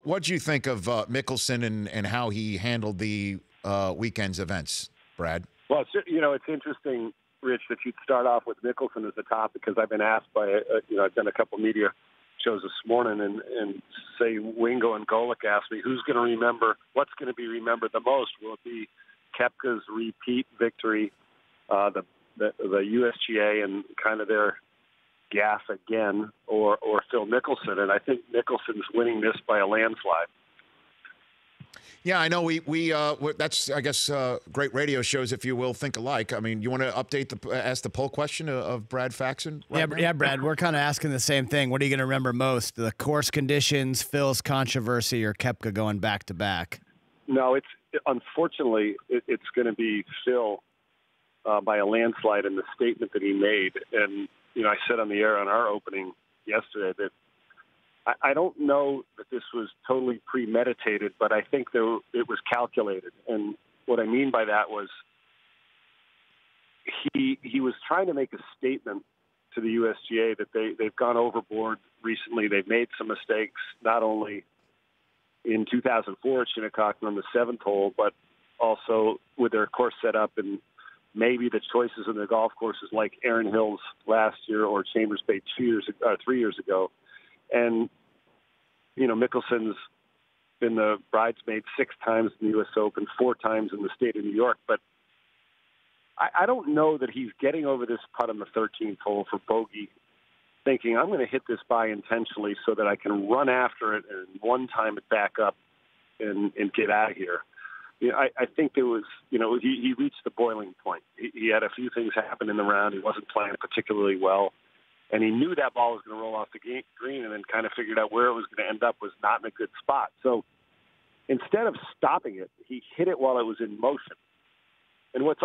What'd you think of Mickelson and how he handled the weekend's events, Brad? Well, it's interesting, Rich, that you'd start off with Mickelson as the topic, because I've been asked by, I've done a couple media shows this morning, and say Wingo and Golick asked me, who's going to remember, what's going to be remembered the most? Will it be Koepka's repeat victory, the USGA and kind of their gas again, or Phil Mickelson? And I think Mickelson's winning this by a landslide. Yeah, I know. We that's, I guess, great radio shows, if you will, think alike. I mean, you want to ask the poll question of Brad Faxon? Yeah, Brad, we're kind of asking the same thing. What are you going to remember most? The course conditions, Phil's controversy, or Koepka going back to back? No, unfortunately it's going to be Phil by a landslide in the statement that he made. And I said on the air on our opening yesterday that I don't know that this was totally premeditated, but I think it was calculated. And what I mean by that was he was trying to make a statement to the USGA that they've gone overboard recently. They've made some mistakes, not only in 2004 at Shinnecock on the 7th hole, but also with their course set up and maybe the choices in the golf courses like Erin Hills last year or Chambers Bay 3 years ago. And, Mickelson's been the bridesmaid 6 times in the U.S. Open, 4 times in the state of New York. But I don't know that he's getting over this putt on the 13th hole for bogey, thinking I'm going to hit this by intentionally so that I can run after it and one time it back up and get out of here. I think there was, he reached the boiling point. He had a few things happen in the round. He wasn't playing particularly well. And he knew that ball was going to roll off the green, and then kind of figured out where it was going to end up was not in a good spot. So instead of stopping it, he hit it while it was in motion. And what's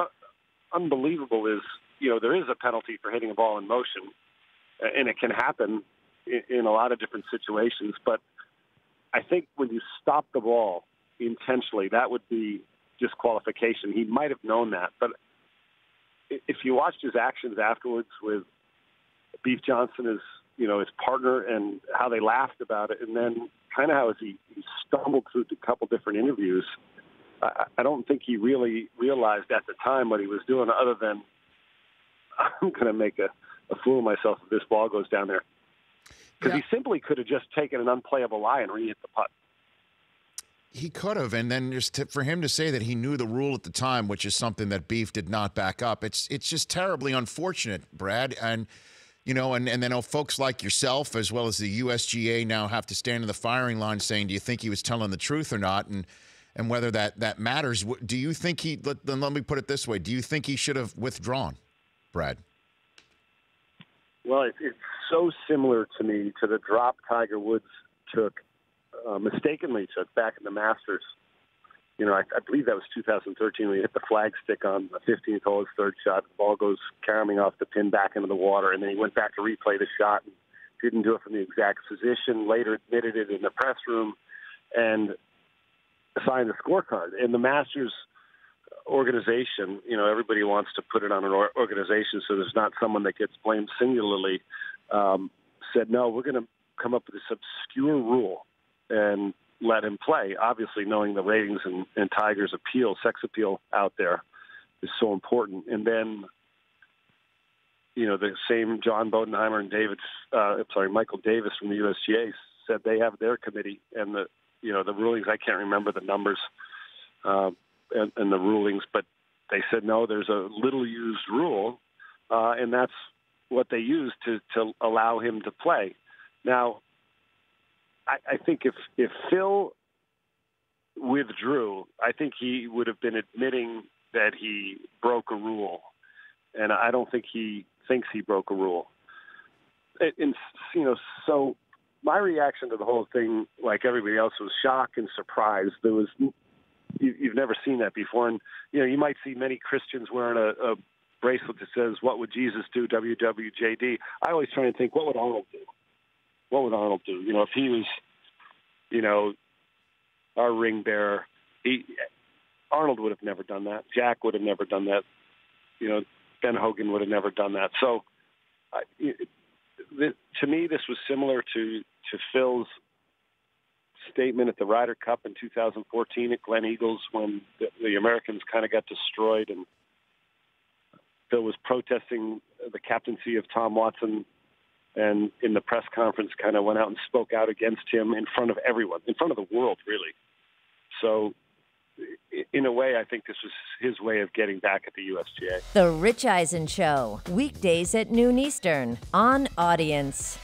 unbelievable is, there is a penalty for hitting a ball in motion, and it can happen in a lot of different situations. But I think when you stop the ball intentionally, that would be disqualification. He might have known that. But if you watched his actions afterwards with Beef Johnson, his partner, and how they laughed about it, and then kind of how he stumbled through a couple different interviews, I don't think he really realized at the time what he was doing, other than I'm going to make a fool of myself if this ball goes down there. Because he simply could have just taken an unplayable lie and re-hit the putt. He could have, and then for him to say that he knew the rule at the time, which is something that Beef did not back up, it's just terribly unfortunate, Brad. And and then folks like yourself, as well as the USGA, now have to stand in the firing line saying, do you think he was telling the truth or not? And whether that matters. Do you think then let me put it this way, do you think he should have withdrawn, Brad? Well, it's so similar to me to the drop Tiger Woods mistakenly took back in the Masters. I believe that was 2013 when he hit the flag stick on the 15th hole, his third shot. The ball goes caroming off the pin back into the water, and then he went back to replay the shot and didn't do it from the exact position, later admitted it in the press room, and signed the scorecard. And the Masters organization, everybody wants to put it on an organization so there's not someone that gets blamed singularly, said, no, we're going to come up with this obscure rule and let him play, obviously knowing the ratings and Tiger's sex appeal out there is so important. And then, the same John Bodenheimer and Michael Davis from the USGA said they have their committee, and the rulings, I can't remember the numbers and the rulings, but they said, no, there's a little used rule, and that's what they used to allow him to play. Now, I think if Phil withdrew, I think he would have been admitting that he broke a rule, and I don't think he thinks he broke a rule. And so my reaction to the whole thing, like everybody else, was shock and surprise. You've never seen that before, and you might see many Christians wearing a bracelet that says, "What would Jesus do?" WWJD. I always try and think, what would Arnold do? What would Arnold do? If he was, our ring bearer, Arnold would have never done that. Jack would have never done that. Ben Hogan would have never done that. So, to me, this was similar to Phil's statement at the Ryder Cup in 2014 at Glen Eagles when the Americans kind of got destroyed, and Phil was protesting the captaincy of Tom Watson, and in the press conference kind of went out and spoke out against him in front of everyone, in front of the world, really. So in a way, I think this was his way of getting back at the USGA. The Rich Eisen Show, weekdays at noon Eastern on Audience.